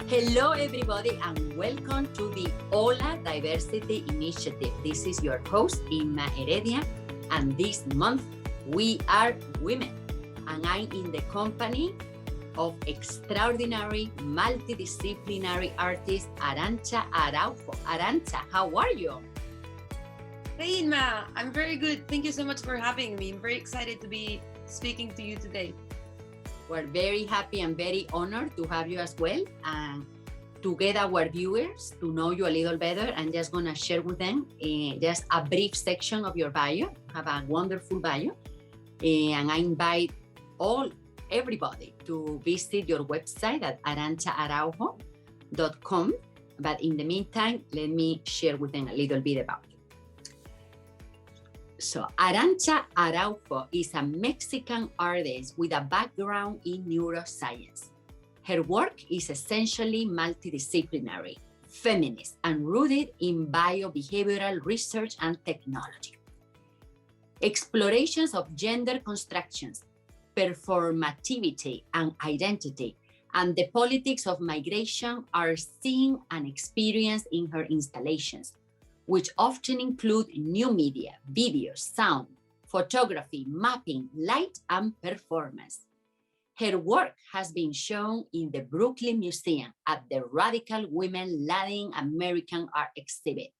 Hello, everybody, and welcome to the HOLA Diversity Initiative. This is your host, Inma Heredia, and this month we are women. And I'm in the company of extraordinary multidisciplinary artist Arantxa Araujo. Arantxa, how are you? Hey Inma, I'm very good. Thank you so much for having me. I'm very excited to be speaking to you today. We're very happy and very honored to have you as well, and to get our viewers to know you a little better. I'm just gonna share with them just a brief section of your bio. You have a wonderful bio, and I invite everybody to visit your website at arantxaaraujo.com. But in the meantime, let me share with them a little bit about you. So Arantxa Araujo is a Mexican artist with a background in neuroscience. Her work is essentially multidisciplinary, feminist, and rooted in biobehavioral research and technology. Explorations of gender constructions, performativity and identity, and the politics of migration are seen and experienced in her installations, which often include new media, video, sound, photography, mapping, light, and performance. Her work has been shown in the Brooklyn Museum at the Radical Women Latin American Art Exhibit,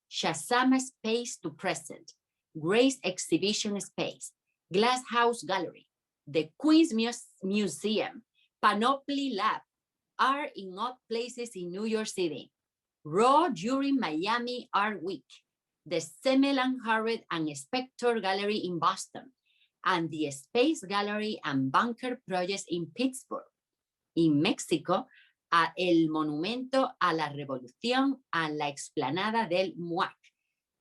Shazama Space to Present, Grace Exhibition Space, Glass House Gallery, the Queens Museum, Panoply Lab, Art in Odd Places in New York City, Raw during Miami Art Week, the Semel and Harriet and Spector Gallery in Boston, and the Space Gallery and Bunker Projects in Pittsburgh. In Mexico, a El Monumento a la Revolución and la Explanada del MUAC,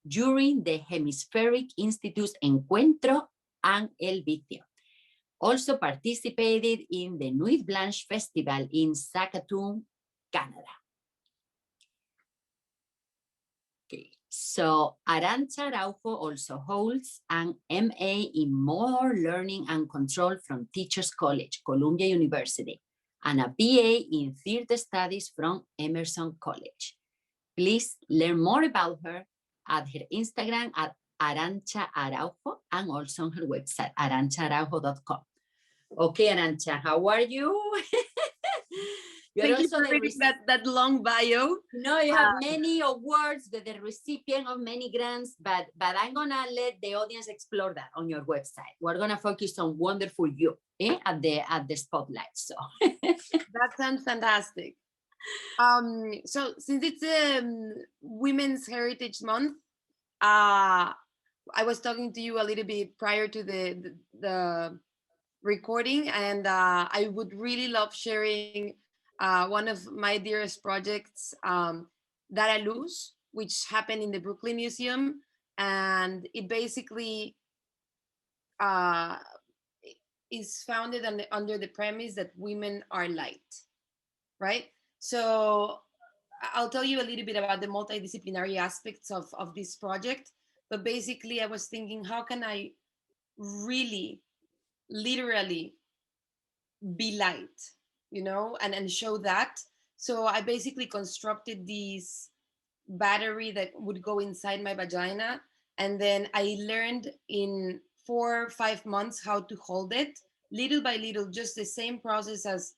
during the Hemispheric Institute's Encuentro and El Vicio. Also participated in the Nuit Blanche Festival in Saskatoon, Canada. Okay, so Arantxa Araujo also holds an MA in Motor Learning and Control from Teachers College, Columbia University, and a BA in Theater Studies from Emerson College. Please learn more about her at her Instagram at Arantxa Araujo and also on her website, arantxaaraujo.com. Okay, Arantxa, how are you? Thank you for reading that long bio. No, you have many awards, the recipient of many grants, but I'm gonna let the audience explore that on your website. We're gonna focus on wonderful you at the spotlight. So that sounds fantastic. So since it's Women's Heritage Month, I was talking to you a little bit prior to the recording, and I would really love sharing one of my dearest projects, Dar a Luz, which happened in the Brooklyn Museum. And it basically is founded under the premise that women are light, right? So I'll tell you a little bit about the multidisciplinary aspects of this project. But basically, I was thinking, how can I really, literally be light? And show that. So I basically constructed this battery that would go inside my vagina. And then I learned in 4 or 5 months how to hold it little by little, just the same process as,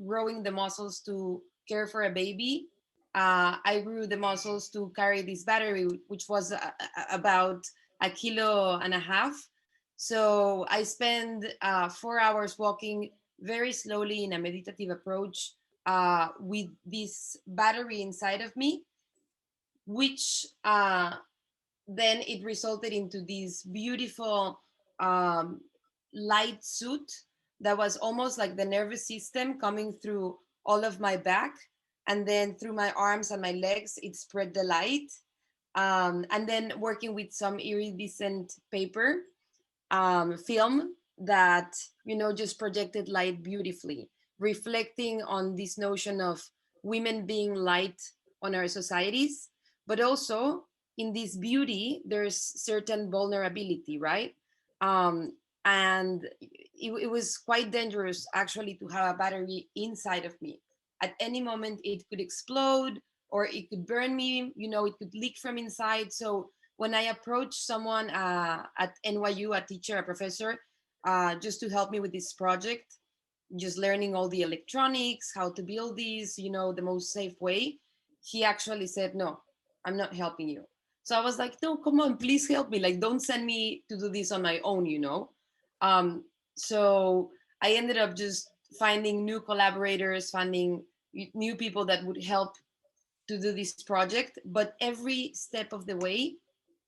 growing the muscles to care for a baby. I grew the muscles to carry this battery, which was about 1.5 kilos. So I spent 4 hours walking very slowly in a meditative approach with this battery inside of me, which then it resulted into this beautiful light suit that was almost like the nervous system coming through all of my back, and then through my arms and my legs, it spread the light. And then working with some iridescent paper film that just projected light beautifully, reflecting on this notion of women being light on our societies, but also in this beauty there's certain vulnerability, right? And it was quite dangerous actually to have a battery inside of me, at any moment it could explode or it could burn me, you know, it could leak from inside. So when I approached someone at NYU, a teacher, a professor, just to help me with this project, just learning all the electronics, how to build these, you know, the most safe way, he actually said, no, I'm not helping you. So I was like, no, come on, please help me. Like, don't send me to do this on my own, you know? So I ended up just finding new collaborators, finding new people that would help to do this project, but every step of the way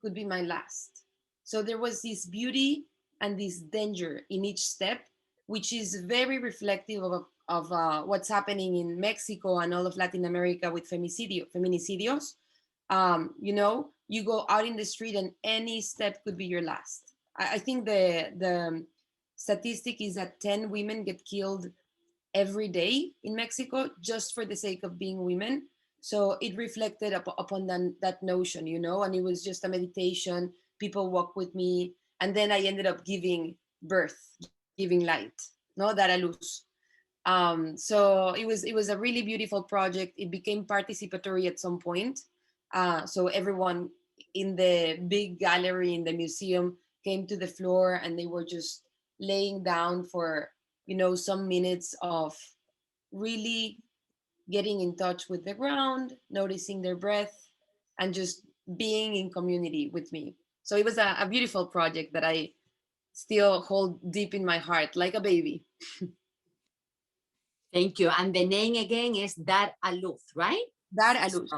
could be my last. So there was this beauty and this danger in each step, which is very reflective of what's happening in Mexico and all of Latin America with feminicidios. You know, you go out in the street and any step could be your last. I think the statistic is that 10 women get killed every day in Mexico just for the sake of being women. So it reflected upon that notion, you know, and it was just a meditation. People walk with me, and then I ended up giving birth, giving light, no, dar a luz. So it was a really beautiful project. It became participatory at some point. So everyone in the big gallery in the museum came to the floor, and they were just laying down for, you know, some minutes of really getting in touch with the ground, noticing their breath, and just being in community with me. So it was a beautiful project that I still hold deep in my heart, like a baby. Thank you. And the name again is Dar a Luz, right? Dar a luz.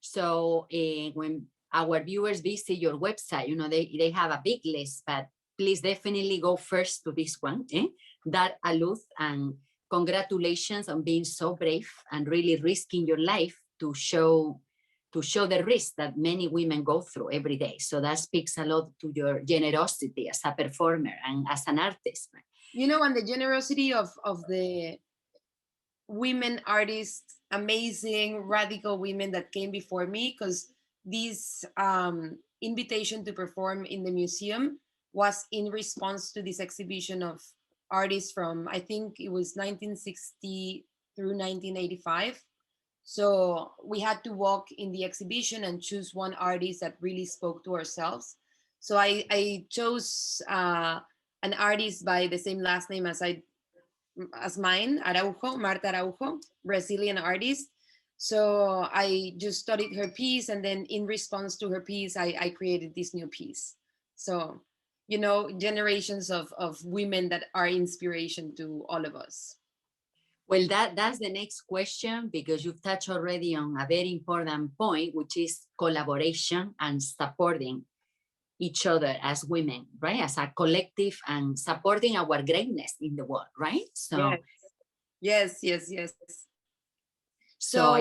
So when our viewers visit your website, you know, they have a big list, but please definitely go first to this one, Dar a Luz. And congratulations on being so brave and really risking your life to show the risk that many women go through every day. So that speaks a lot to your generosity as a performer and as an artist. You know, and the generosity of the women artists, amazing radical women that came before me, because this invitation to perform in the museum was in response to this exhibition of artists from, I think it was 1960 through 1985. So we had to walk in the exhibition and choose one artist that really spoke to ourselves. So I chose an artist by the same last name as mine, Araujo, Marta Araujo, Brazilian artist. So I just studied her piece, and then in response to her piece, I created this new piece. So, you know, generations of women that are inspiration to all of us. Well, that's the next question, because you've touched already on a very important point, which is collaboration and supporting each other as women, right? As a collective, and supporting our greatness in the world, right? So yes. So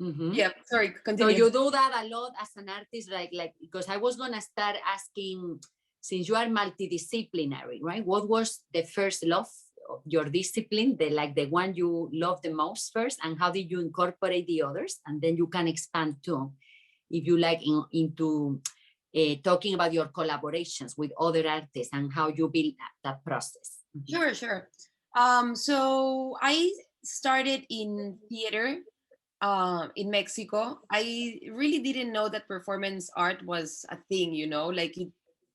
yeah, sorry, continue. So continue. you do that a lot as an artist, like because I was gonna start asking, since you are multidisciplinary, right? What was the first love of your discipline, the one you love the most first, and how did you incorporate the others? And then you can expand too, if you like, into talking about your collaborations with other artists and how you build that process. Sure. So I started in theater in Mexico. I really didn't know that performance art was a thing, you know, like it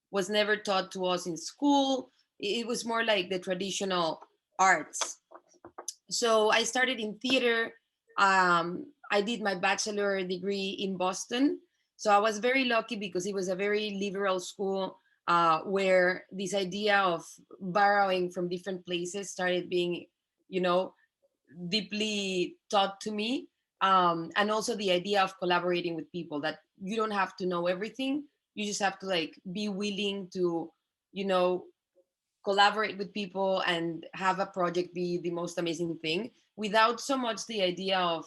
was never taught to us in school. It was more like the traditional arts. So I started in theater. I did my bachelor degree in Boston. So I was very lucky because it was a very liberal school where this idea of borrowing from different places started being, you know, deeply taught to me. And also the idea of collaborating with people, that you don't have to know everything. You just have to like be willing to, you know, collaborate with people and have a project be the most amazing thing, without so much the idea of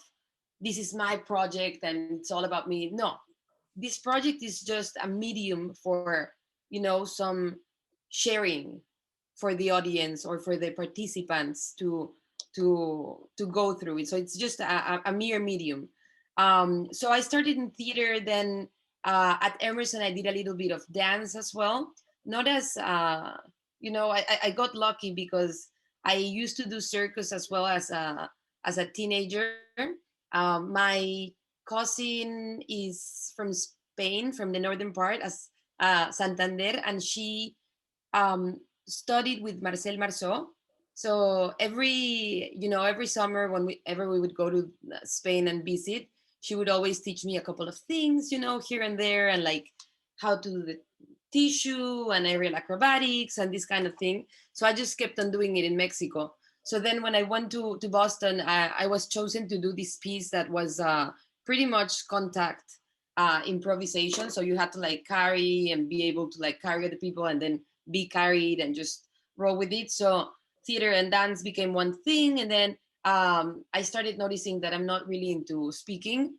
this is my project and it's all about me. No, this project is just a medium for, you know, some sharing for the audience or for the participants to go through it. So it's just a mere medium. So I started in theater. Then at Emerson I did a little bit of dance as well, not as you know, I got lucky because I used to do circus as well as as a teenager. My cousin is from Spain, from the northern part, as Santander, and she um, studied with Marzo. So every summer whenever we would go to Spain and visit, she would always teach me a couple of things, here and there, and like how to do the tissue and aerial acrobatics and this kind of thing. So I just kept on doing it in Mexico. So then when I went to Boston, I was chosen to do this piece that was pretty much contact improvisation. So you had to like carry and be able to like carry other people and then be carried and just roll with it. So theater and dance became one thing. And then I started noticing that I'm not really into speaking.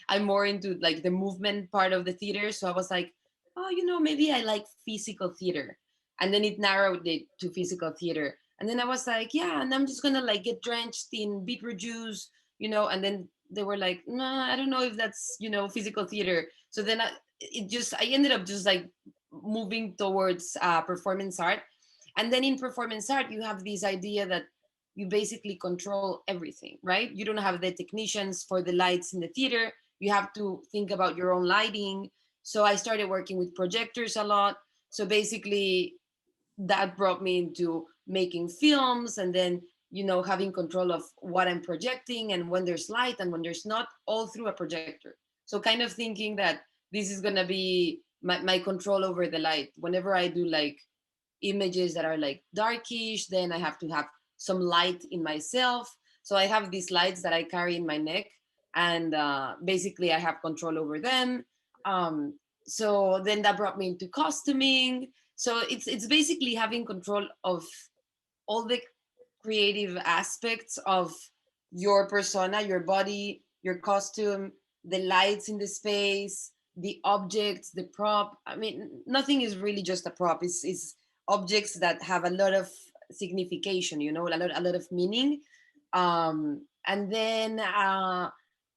I'm more into like the movement part of the theater. So I was like, oh, maybe I like physical theater. And then it narrowed it to physical theater. And then I was like, yeah, and I'm just gonna like get drenched in beetroot juice, and then they were like, no, I don't know if that's, physical theater. So then I ended up just like moving towards performance art. And then in performance art, you have this idea that you basically control everything, right? You don't have the technicians for the lights in the theater. You have to think about your own lighting. So I started working with projectors a lot. So basically, that brought me into making films and then, having control of what I'm projecting and when there's light and when there's not, all through a projector. So kind of thinking that this is going to be my control over the light. Whenever I do like images that are like darkish, then I have to have some light in myself. So I have these lights that I carry in my neck, and basically I have control over them. So then that brought me into costuming. So it's basically having control of all the creative aspects of your persona, your body, your costume, the lights in the space, the objects, the prop. I mean, nothing is really just a prop. It's objects that have a lot of signification, a lot of meaning. And then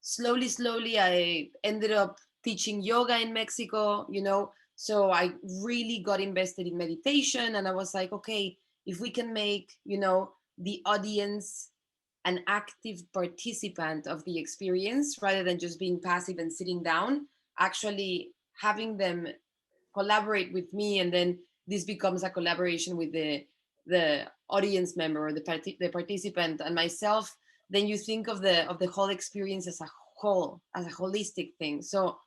slowly, I ended up teaching yoga in Mexico, So I really got invested in meditation, and I was like, okay, if we can make, the audience an active participant of the experience rather than just being passive and sitting down, actually having them collaborate with me, and then this becomes a collaboration with the audience member or the participant and myself, then you think of the whole experience as a whole, as a holistic thing. So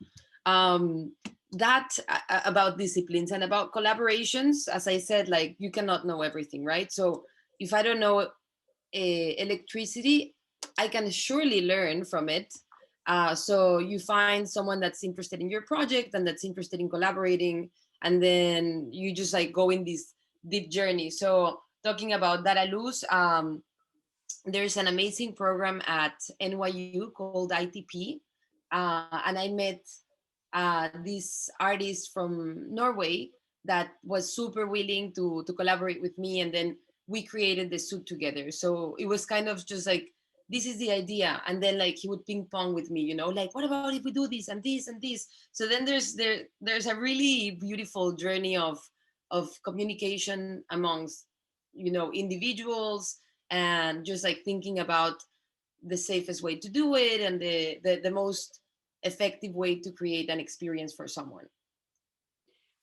that about disciplines and about collaborations, as I said, like you cannot know everything, right? So if I don't know electricity, I can surely learn from it. So you find someone that's interested in your project and that's interested in collaborating, and then you just like go in this deep journey. So talking about Dara Luz, there's an amazing program at NYU called ITP, and I met this artist from Norway that was super willing to collaborate with me, and then we created the suit together. So it was kind of just like, this is the idea, and then like he would ping pong with me, like, what about if we do this and this and this? So then there's a really beautiful journey of communication amongst individuals, and just like thinking about the safest way to do it and the most effective way to create an experience for someone.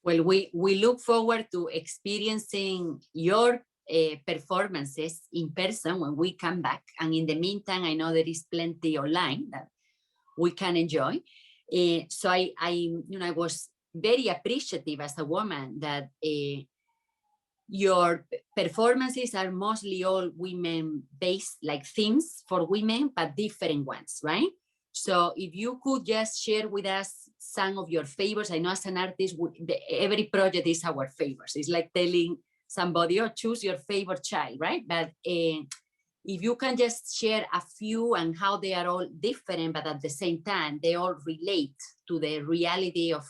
Well, we look forward to experiencing your performances in person when we come back. And in the meantime, I know there is plenty online that we can enjoy. So I was very appreciative as a woman that your performances are mostly all women-based, like themes for women, but different ones, right? So if you could just share with us some of your favorites. I know as an artist, every project is our favorites. It's like telling somebody, oh, choose your favorite child, right? But if you can just share a few and how they are all different, but at the same time, they all relate to the reality of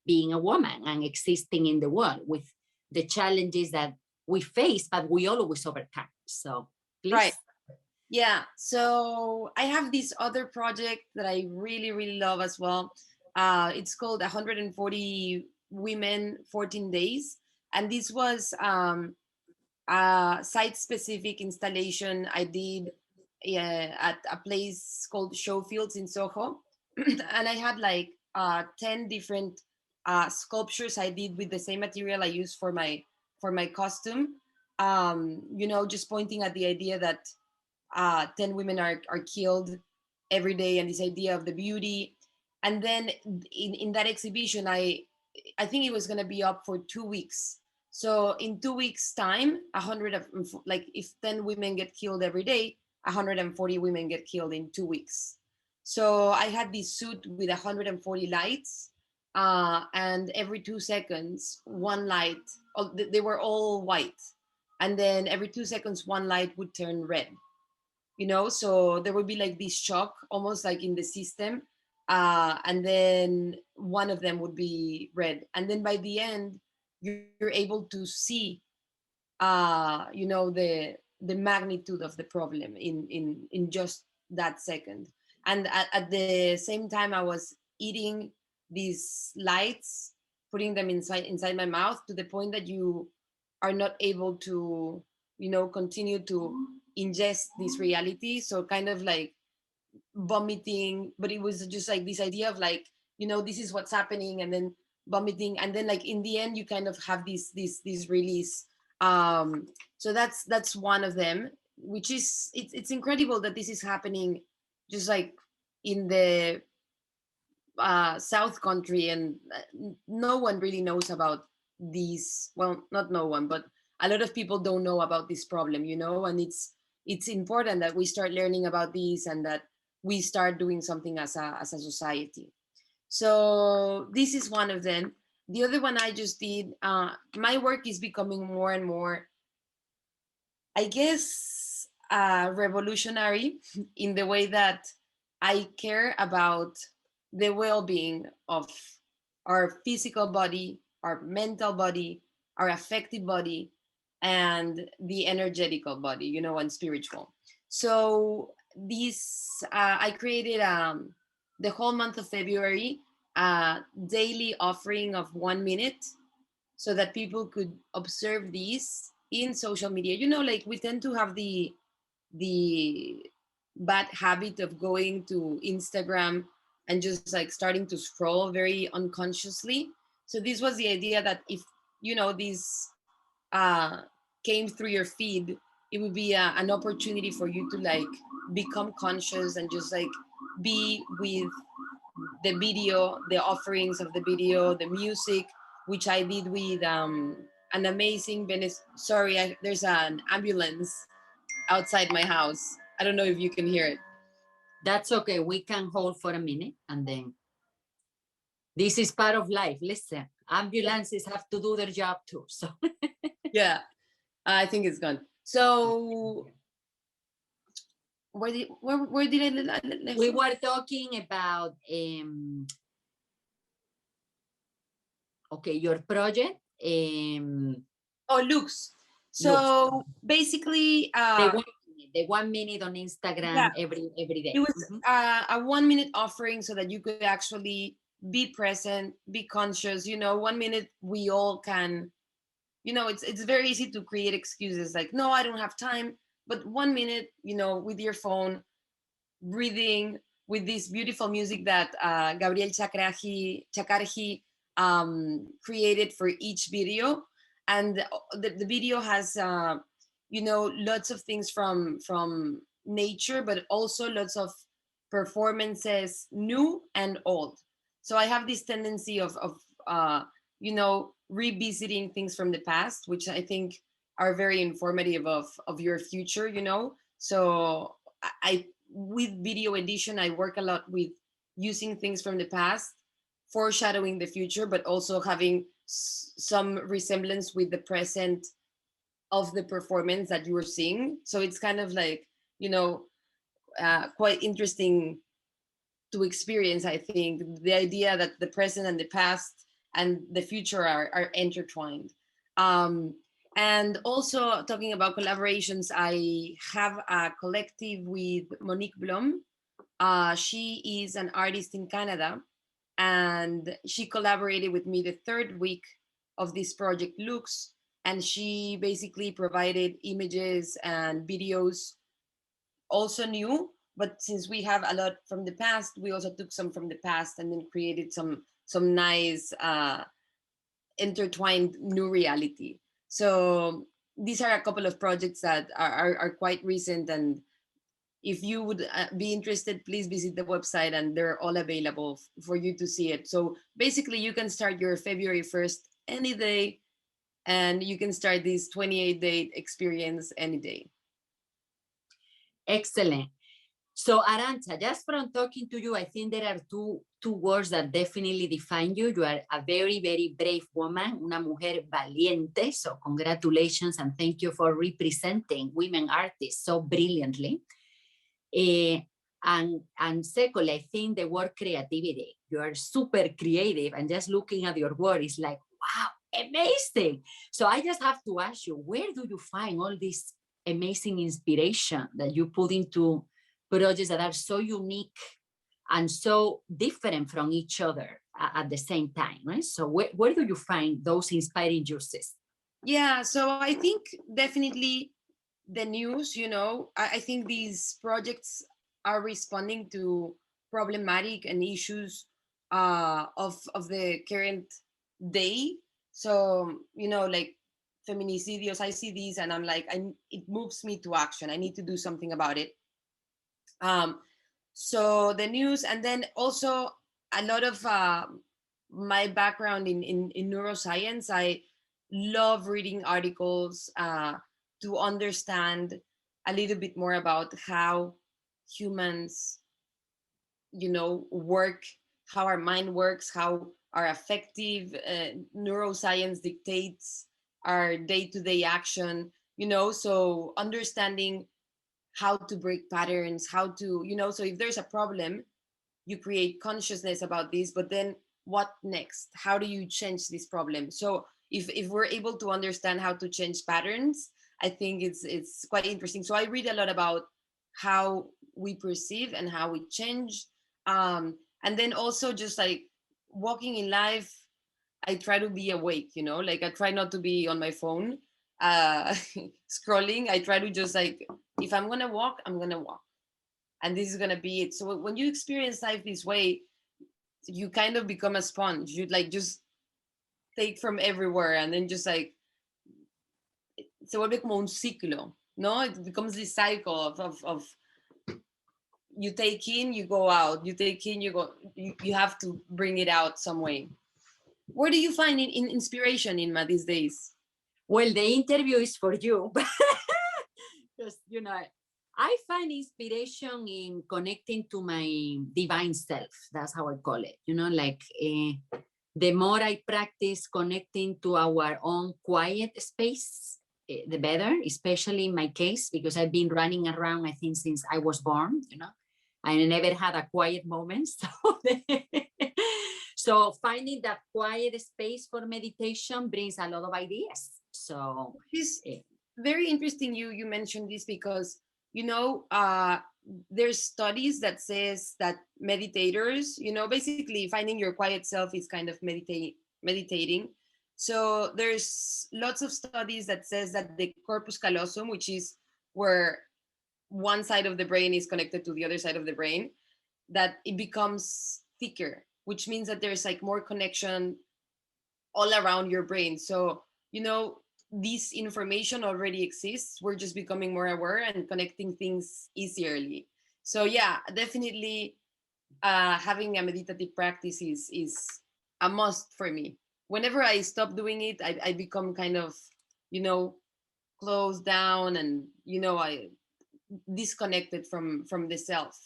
being a woman and existing in the world with the challenges that we face, but we always overcome. So please. Right. Yeah. So I have this other project that I really, really love as well. It's called 140 Women, 14 Days. And this was a site-specific installation I did at a place called Showfields in Soho. And I had like 10 different sculptures I did with the same material I used for my costume. You know, just pointing at the idea that 10 women are killed every day, and this idea of the beauty. And then in that exhibition, I think it was going to be up for 2 weeks. So in 2 weeks time, 100 of, like, if 10 women get killed every day, 140 women get killed in 2 weeks. So I had this suit with 140 lights, and every 2 seconds one light, they were all white, and then every 2 seconds one light would turn red, you know. So there would be like this shock almost like in the system, and then one of them would be red, and then by the end you're able to see, you know, the magnitude of the problem in just that second. And at the same time I was eating these lights, putting them inside my mouth, to the point that you are not able to, you know, continue to ingest this reality. So kind of like vomiting, but it was just like this idea of like, you know, this is what's happening, and then vomiting, and then like in the end you kind of have this release. So that's one of them, which is, it's incredible that this is happening just like in the South country, and no one really knows about these. Well, not no one, but a lot of people don't know about this problem, you know. And it's important that we start learning about these, and that we start doing something as a society. So this is one of them. The other one I just did, my work is becoming more and more, I guess, revolutionary in the way that I care about the well-being of our physical body, our mental body, our affective body, and the energetical body, you know, and spiritual. So this, I created the whole month of February a daily offering of 1 minute, so that people could observe these in social media. You know, like we tend to have the bad habit of going to Instagram and just like starting to scroll very unconsciously. So this was the idea that if, you know, this uh, came through your feed, it would be an opportunity for you to like become conscious and just like be with the video, the offerings of the video, the music, which I did with an amazing Sorry, there's an ambulance outside my house. I don't know if you can hear it. That's okay. We can hold for a minute, and then this is part of life. Listen, ambulances have to do their job too. So yeah, I think it's gone. So where did I we were talking about okay, your project. Oh, looks. So Looks. basically, the 1 minute on Instagram, yeah, every day. it was a 1 minute offering, so that you could actually be present, be conscious. You know, 1 minute we all can. You know, it's very easy to create excuses like, no, I don't have time. But 1 minute, you know, with your phone, breathing, with this beautiful music that Gabriel Chakarji created for each video. And the video has, you know, lots of things from nature, but also lots of performances, new and old. So I have this tendency of you know, revisiting things from the past, which I think are very informative of your future, you know. So I with video edition, I work a lot with using things from the past, foreshadowing the future, but also having some resemblance with the present of the performance that you were seeing. So it's kind of like, you know, quite interesting to experience. I think the idea that the present and the past and the future are intertwined. Um, and also talking about collaborations, I have a collective with Monique Blom. She is an artist in Canada, and she collaborated with me the third week of this project Looks, and she basically provided images and videos also new, but since we have a lot from the past, we also took some from the past and then created some nice intertwined new reality. So these are a couple of projects that are quite recent, and if you would be interested, please visit the website and they're all available for you to see it. So basically you can start your February 1st any day, and you can start this 28-day experience any day. Excellent. So Arantxa, just from talking to you, I think there are two words that definitely define you. You are a very, very brave woman, una mujer valiente. So congratulations and thank you for representing women artists so brilliantly. And secondly, I think the word creativity. You are super creative, and just looking at your work is like, wow, amazing. So I just have to ask you, where do you find all this amazing inspiration that you put into projects that are so unique and so different from each other at the same time, right? So where do you find those inspiring juices? Yeah, so I think definitely the news, I think these projects are responding to problematic and issues of the current day. So, like feminicidios, I see these and I'm like, it moves me to action. I need to do something about it. So the news, and then also a lot of my background in neuroscience, I love reading articles to understand a little bit more about how humans, work, how our mind works, how our affective neuroscience dictates our day-to-day action, so understanding how to break patterns, how to, so if there's a problem, you create consciousness about this, but then what next? How do you change this problem? So if we're able to understand how to change patterns, I think it's quite interesting. So I read a lot about how we perceive and how we change. And then also just like walking in life, I try to be awake, like I try not to be on my phone scrolling. I try to just like, if I'm gonna walk, I'm gonna walk, and this is gonna be it. So when you experience life this way, you kind of become a sponge. You like just take from everywhere, and then just like se vuelve como un ciclo, no? It becomes this cycle of you take in, you go out, you take in, you go, you have to bring it out some way. Where do you find in inspiration, Inma, these days? Well, the interview is for you. Because, I find inspiration in connecting to my divine self. That's how I call it. The more I practice connecting to our own quiet space, the better, especially in my case, because I've been running around, I think, since I was born, I never had a quiet moment. So finding that quiet space for meditation brings a lot of ideas. So it's very interesting you mentioned this, because there's studies that says that meditators, basically finding your quiet self is kind of meditating. So there's lots of studies that says that the corpus callosum, which is where one side of the brain is connected to the other side of the brain, that it becomes thicker, which means that there's like more connection all around your brain. So, this information already exists. We're just becoming more aware and connecting things easierly. So yeah, definitely having a meditative practice is a must for me. Whenever I stop doing it, I become kind of, closed down and, I disconnected from the self.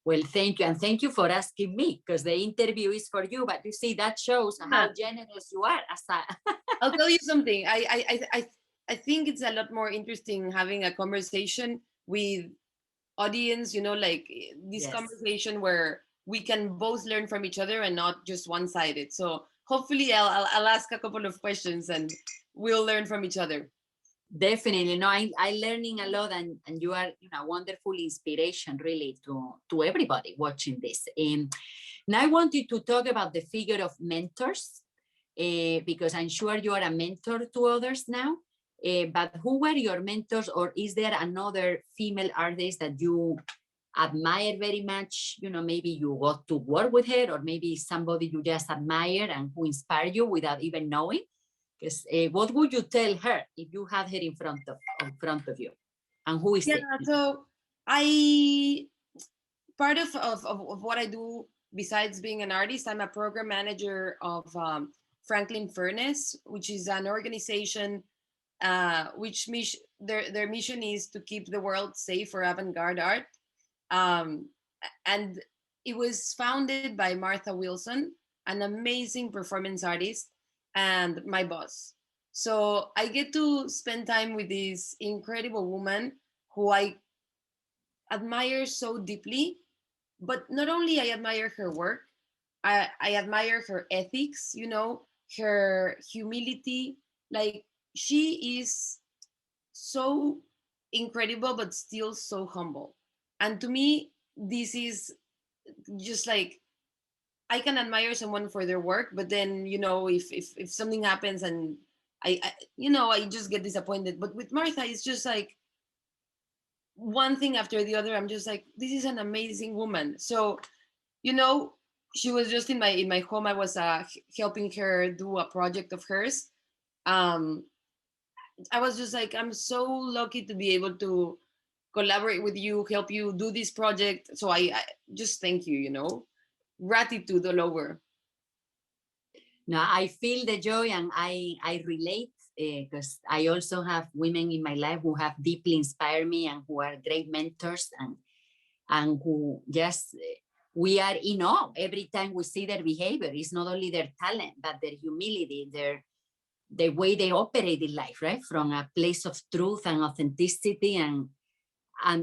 Well, thank you. And thank you for asking me, because the interview is for you. But you see, that shows how generous you are. I'll tell you something. I think it's a lot more interesting having a conversation with audience, like this conversation where we can both learn from each other and not just one-sided. So hopefully I'll ask a couple of questions and we'll learn from each other. Definitely. No, I'm learning a lot, and you are wonderful inspiration really to everybody watching this. Now I wanted to talk about the figure of mentors, because I'm sure you are a mentor to others now. But who were your mentors, or is there another female artist that you admire very much? You know, maybe you got to work with her, or maybe somebody you just admire and who inspired you without even knowing. Because what would you tell her if you had her in front of you? And who is it? So part of what I do besides being an artist, I'm a program manager of Franklin Furnace, which is an organization which their mission is to keep the world safe for avant-garde art. And it was founded by Martha Wilson, an amazing performance artist, and my boss. So I get to spend time with this incredible woman who I admire so deeply. But not only I admire her work, I admire her ethics, you know, her humility. Like, she is so incredible, but still so humble. And to me, this is just like, I can admire someone for their work, but then, you know, if something happens and I just get disappointed. But with Martha, it's just like one thing after the other. I'm just like, this is an amazing woman. So, you know, she was just in my home. I was helping her do a project of hers. Um, I was just like, I'm so lucky to be able to collaborate with you, help you do this project. So I just thank you, you know, gratitude all over. No, I feel the joy, and I relate, because I also have women in my life who have deeply inspired me and who are great mentors, and who just, we are in awe every time we see their behavior. It's not only their talent, but their humility, the way they operate in life, right? From a place of truth and authenticity. And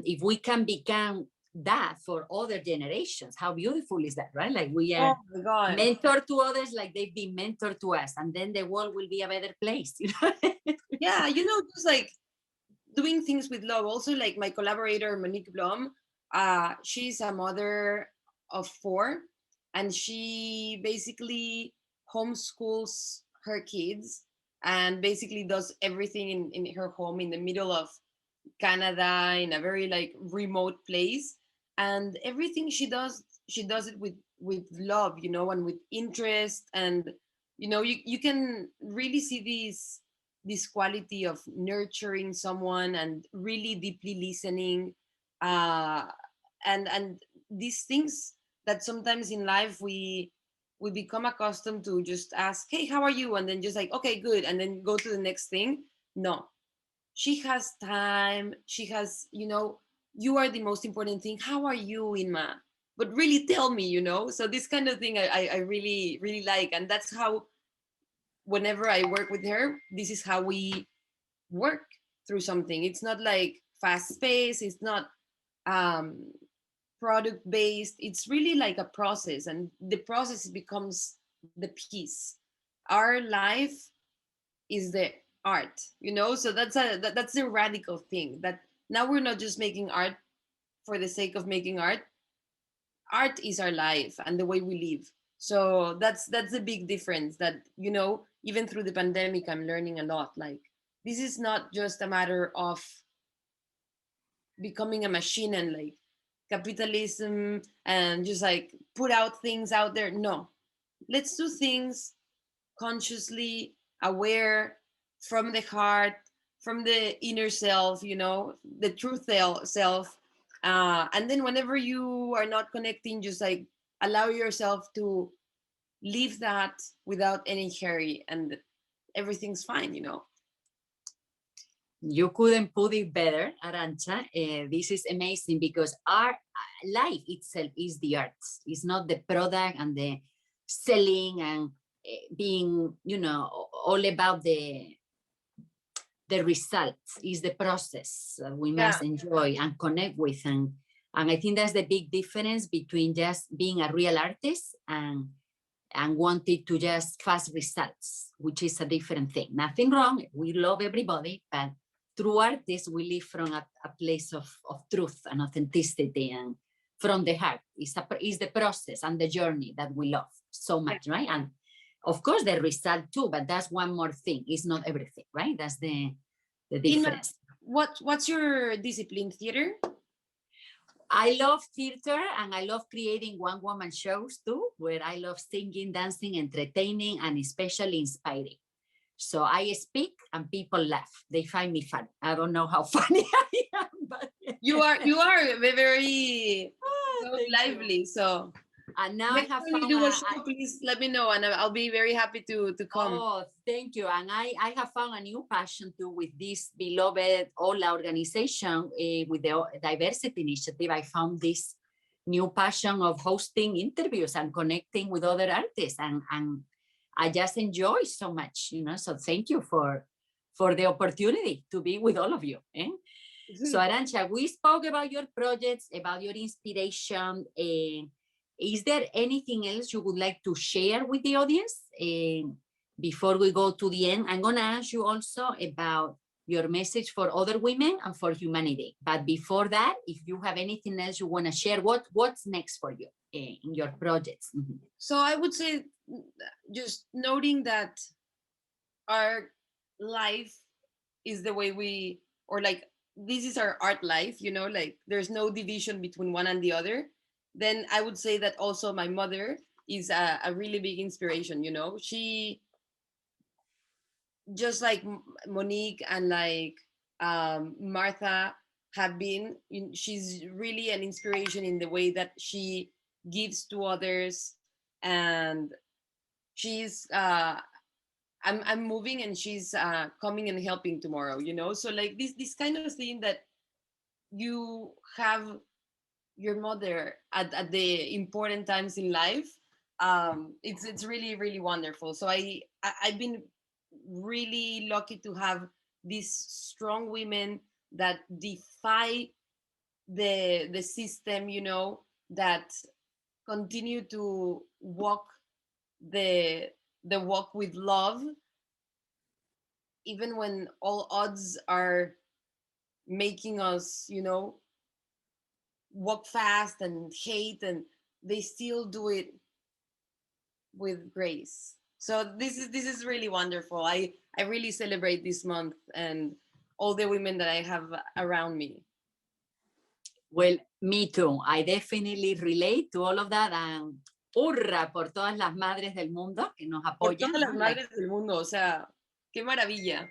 if we can become that for other generations, how beautiful is that, right? Like, we are mentor to others, like they've been mentored to us, and then the world will be a better place, you know? Yeah, you know, just like doing things with love. Also, like my collaborator Monique Blom, she's a mother of 4, and she basically homeschools her kids and basically does everything in her home in the middle of Canada, in a very like remote place. And everything she does it with love, you know, and with interest. And you know, you can really see this quality of nurturing someone and really deeply listening, uh and these things that sometimes in life we become accustomed to just ask, hey, how are you, and then just like, okay, good, and then go to the next thing. No, she has time. She has, you know, you are the most important thing. How are you, Inma? But really tell me, you know. So this kind of thing I really really like, and that's how whenever I work with her, this is how we work through something. It's not like fast paced. It's not um, product based. It's really like a process, and the process becomes the piece. Our life is the art, you know. So that's a radical thing, that now we're not just making art for the sake of making art. Art is our life and the way we live. So that's a big difference, that, you know, even through the pandemic, I'm learning a lot. Like, this is not just a matter of becoming a machine and like capitalism and just like put out things out there. No, let's do things consciously, aware, from the heart, from the inner self, you know, the true self. And then whenever you are not connecting, just like allow yourself to leave that without any hurry, and everything's fine, you know. You couldn't put it better, Arantxa. This is amazing, because our life itself is the arts. It's not the product and the selling and being, you know, all about the results. Is the process that we must enjoy and connect with. And I think that's the big difference between just being a real artist and wanting to just fast results, which is a different thing. Nothing wrong. We love everybody, but through artists, we live from a place of truth and authenticity, and from the heart. It's the process and the journey that we love so much, right? And of course, the result too, but that's one more thing. It's not everything, right? That's the the difference. What's your discipline? Theater? I love theater and I love creating one-woman shows too, where I love singing, dancing, entertaining, and especially inspiring. So I speak and people laugh. They find me funny. I don't know how funny I am, but you are very so lively. You. So And now next I have time you found do a show, please let me know, and I'll be very happy to come. Oh, thank you. And I have found a new passion too with this beloved HOLA organization, with the diversity initiative. I found this new passion of hosting interviews and connecting with other artists, and I just enjoy so much, So thank you for the opportunity to be with all of you. So Arantxa, we spoke about your projects, about your inspiration. Is there anything else you would like to share with the audience before we go to the end? I'm going to ask you also about your message for other women and for humanity. But before that, if you have anything else you want to share, what's next for you in your projects? Mm-hmm. So I would say just noting that our life is the way we, or like, this is our art life, like there's no division between one and the other. Then I would say that also my mother is a really big inspiration. She, just like Monique and like Martha have been, she's really an inspiration in the way that she gives to others. And she's I'm moving and she's coming and helping tomorrow, so like this kind of thing, that you have your mother at the important times in life. It's really, really wonderful. So I've been really lucky to have these strong women that defy the system, that continue to walk the walk with love, even when all odds are making us, walk fast and hate, and they still do it with grace. So this is really wonderful. I really celebrate this month and all the women that I have around me. Well, me too. I definitely relate to all of that, and hurra por todas las madres del mundo que nos apoyan. Por todas las madres del mundo, o sea, qué maravilla.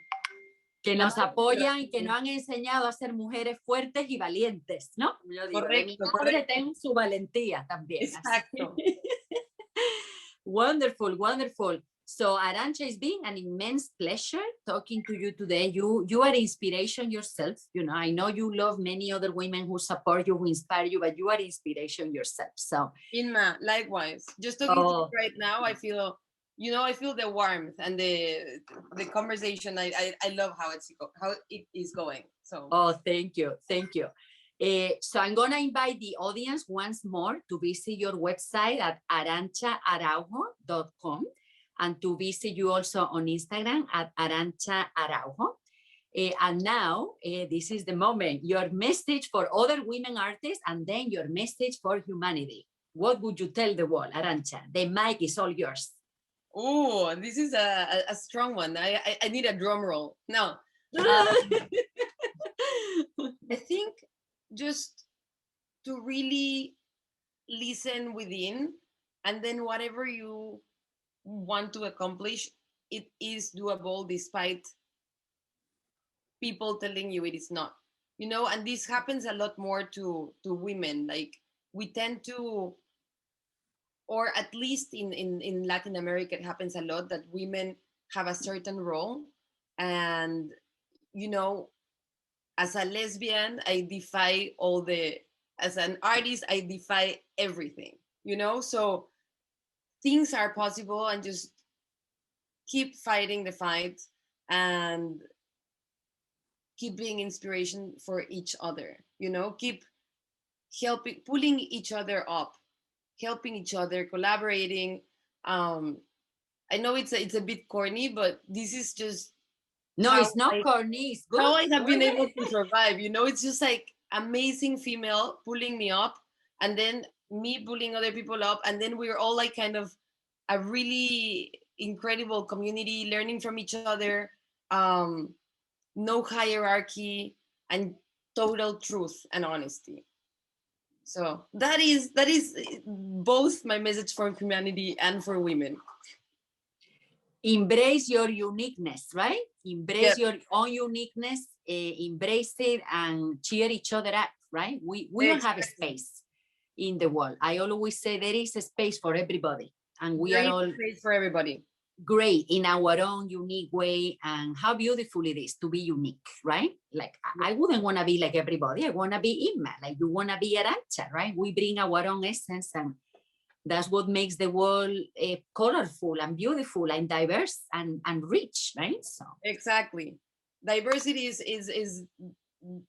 Que nos apoyan y que nos han enseñado a ser mujeres fuertes y valientes, ¿no? Yo digo, correcto, mi madre tengo su valentía también. Exacto. Wonderful, wonderful. So Arantxa, it's been an immense pleasure talking to you today. You are inspiration yourself. I know you love many other women who support you, who inspire you, but you are inspiration yourself. So Inma, likewise. Just talking to you right now, I feel the warmth and the conversation. I love how it is going. So thank you. So I'm gonna invite the audience once more to visit your website at arantxaaraujo.com and to visit you also on Instagram at Arantxa Araujo. And now this is the moment, your message for other women artists, and then your message for humanity. What would you tell the world, Arantxa? The mic is all yours. Oh, this is a strong one. I need a drum roll. No. I think just to really listen within, and then whatever you want to accomplish, it is doable despite people telling you it is not. And this happens a lot more to women. Like, we tend to, or at least in Latin America, it happens a lot that women have a certain role. And, as a lesbian, I defy as an artist, I defy everything, So things are possible, and just keep fighting the fight and keep being inspiration for each other, keep helping, pulling each other up, helping each other, collaborating. I know it's a bit corny, but this is just it's not corny. It's good. How I have been able to survive. It's just like amazing female pulling me up, and then me pulling other people up, and then we're all like kind of a really incredible community, learning from each other, no hierarchy, and total truth and honesty. So that is both my message for humanity and for women. Embrace your uniqueness, right? Embrace your own uniqueness, embrace it and cheer each other up, right? We don't have a space in the world. I always say there is a space for everybody, and we are all space for everybody. Great in our own unique way. And how beautiful it is to be unique, right? Like I wouldn't want to be like everybody. I want to be Inma, like you want to be Arantxa, right? We bring our own essence, and that's what makes the world colorful and beautiful and diverse and rich, right? So exactly, diversity is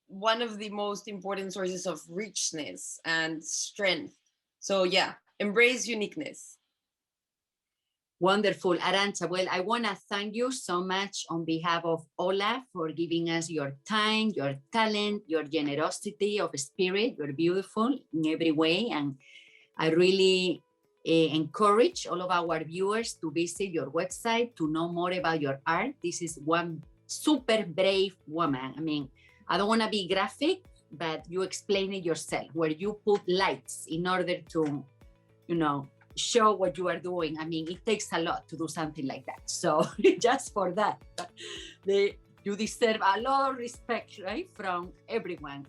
one of the most important sources of richness and strength. So yeah, embrace uniqueness. Wonderful, Arantxa. Well, I want to thank you so much on behalf of HOLA for giving us your time, your talent, your generosity of spirit. You're beautiful in every way, and I really encourage all of our viewers to visit your website to know more about your art. This is one super brave woman. I mean, I don't want to be graphic, but you explain it yourself, where you put lights in order to, show what you are doing. I mean, it takes a lot to do something like that. So just for that, you deserve a lot of respect, right, from everyone.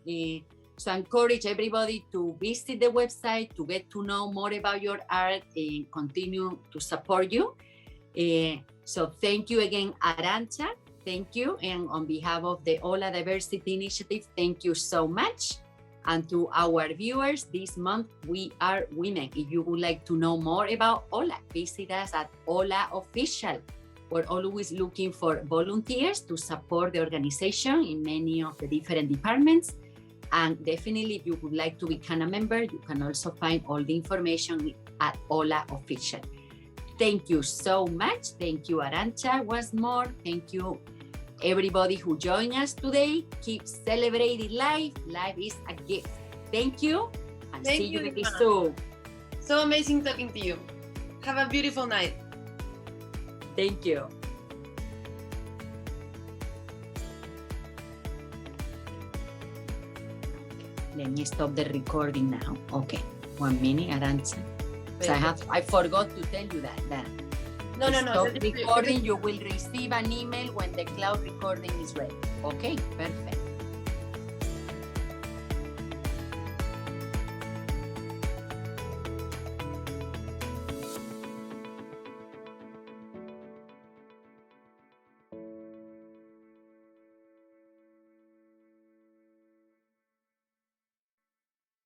So I encourage everybody to visit the website, to get to know more about your art, and continue to support you. So thank you again, Arantxa. Thank you. And on behalf of the HOLA Diversity Initiative, thank you so much. And to our viewers, this month we are women. If you would like to know more about HOLA, visit us at HOLA Official. We're always looking for volunteers to support the organization in many of the different departments. And definitely, if you would like to become a member, you can also find all the information at HOLA Official. Thank you so much. Thank you, Arantxa, once more. Thank you, everybody who joined us today. Keep celebrating life. Life is a gift. Thank you, and see you very soon. So amazing talking to you. Have a beautiful night. Thank you. Let me stop the recording now. Okay, 1 minute, Arantxa. So I forgot to tell you that. No. Stop recording. You will receive an email when the cloud recording is ready. Okay, perfect.